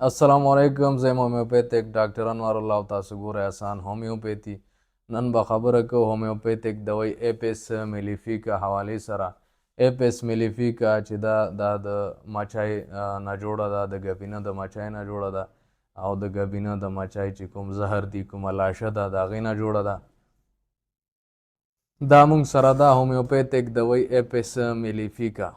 السلام علیکم. زه هومیوپیتک ډاکټر انوار الله تاسو ګورئ اسان هومیوپیتي. نن به خبره کوو هومیوپیتک دوی اپس میلیفیکا حوالې سره. اپس میلیفیکا چې دا د مچای نه جوړه ده، د ګبینه د مچای نه جوړه ده، او د ګبینه د مچای چې کوم زهر دی، کومه لاشه ده، د هغې نه جوړه ده. دا موږ سره ده هومیوپیتک دوی اپس میلیفیکا.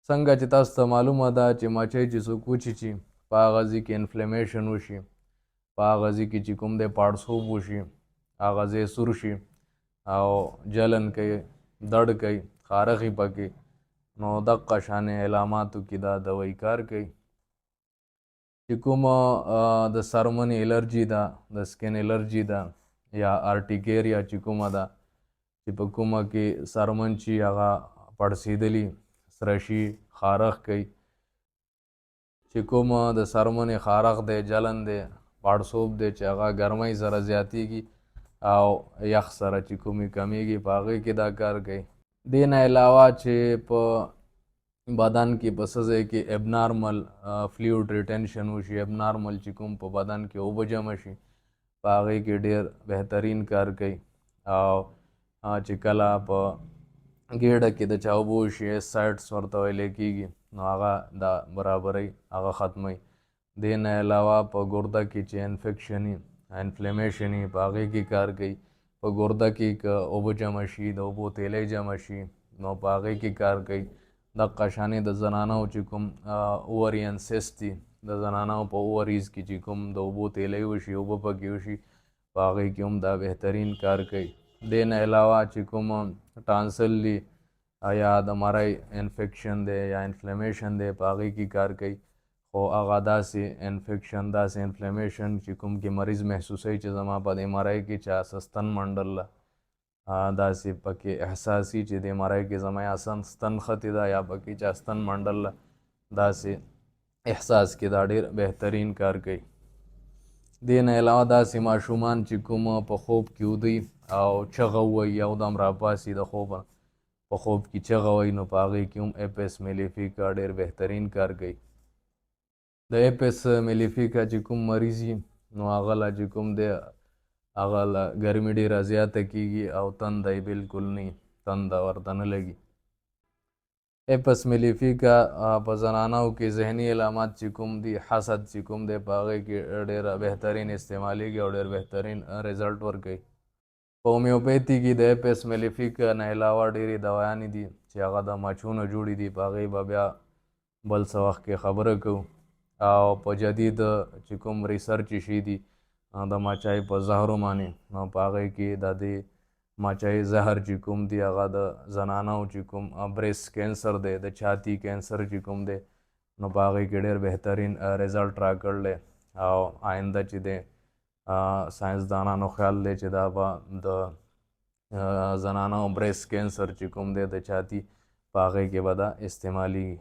څنګه چې تاسو ته معلومه ده چې مچۍ چې څوک وچیچي په هغه ځای کې انفلیمیشن وشي، په هغه ځای کې چې کوم دی پاړسوب وشي، هغه ځای سور شي او جلن کوي، درد کوي، خارښي پکې، نو دقه شانې علاماتو کې دا دوی کار کوي. چې کومه د سرمن الرجي ده، د سکن الرجي ده، یا ارټیکیریا چې کومه ده، چې په کومه کې سرمن چې هغه پړسېدلي، سره شي، خارښ کوي، چې کوم د سرمنې خارښ دی، جلن دی، پاړسوب دی چې هغه ګرمۍ سره زیاتیږي او یخ سره چې کومې کمیږي، په هغې کې دا کار کوي. دې نه علاوه چې په بدن کې په څه ځای کې ابنارمل فلویډ ریټینشن وشي، ابنارمل چې کوم په بدن کې اوبه جمع شي، په هغې کې ډېر بهترین کار کوي. او چې کله په ګېډه کې د چا اوبه وشي، سایډس ورته ویلی کېږي، نو هغه دا برابرۍ، هغه ختموي. دې نه علاوه په ګرده کې چې انفیکشن وي، انفلیمیشن وي، په هغې کې کار کوي. په ګرده کې که اوبه جمع شي، د اوبو تیلی جمع شي، نو په هغې کې کار کوي. دقه شانې د زنانو چې کوم اوورین سیسټ دي، د زنانو په اووریز کې چې کوم د اوبو تیلی وشي، اوبه پکې وشي، په هغې کې هم دا بهترین کار کوي. دې نه علاوه چې کوم ټانسل دي یا د مرۍ انفیکشن دی یا انفلیمیشن دی، په هغې کې کار کوي. خو هغه داسې انفیکشن، داسې انفلیمیشن چې کوم کې مریض محسوسوي چې زما په دې مرۍ کې چا ستن منډله، داسې پکې احساسي چې دې مرۍ کې زما یا ستن ختې ده یا پکې چا ستن منډله، داسې احساس کې دا ډېر بهترین کار کوي. دې نه علاوه داسې ماشومان چې کوم په خوب کې ودي او چغه ووایي، یودم راپاڅي د خوبه، په خوب کې چغه وایي، نو په هغې کې هم اپس میلیفیکا ډېر بهترین کار کوي. د اپس میلیفیکا چې کوم مریض وي، نو هغه له چې کوم دی هغه له ګرمي ډېره زیاته کېږي او تنده یې بلکل نه وي، تنده ورته نه لګي. اپس میلیفیکا په زنانو کې ذهني علامات چې کوم دي، حسد چې کوم دی، په هغې کې ډېره بهترین استعمالیږي او ډېر بهترین رزلټ ورکوي. په هومیوپیتي کې د اپس میلیفیکا نه علاوه ډېرې دوايانې دي چې هغه د مچو نه جوړې دي، په هغې به بیا بل څه وخت کې خبره کوو. او په جدید چې کوم ریسرچ شي دي د مچۍ په زهرو باندې، نو په هغې کې د دې مچۍ زهر چې کوم دی، هغه د زنانو چې کوم بریسټ کینسر دی، د چھاتي کینسر چې کوم دی، نو په هغې کې ډېر بهترین رزلټ راکړلی. او آینده چې دی ساینسدانانو خیال دی چې دا به د زنانو بریسټ کینسر چې کوم دی، د چھاتي، په هغې کې به دا استعمالیږي.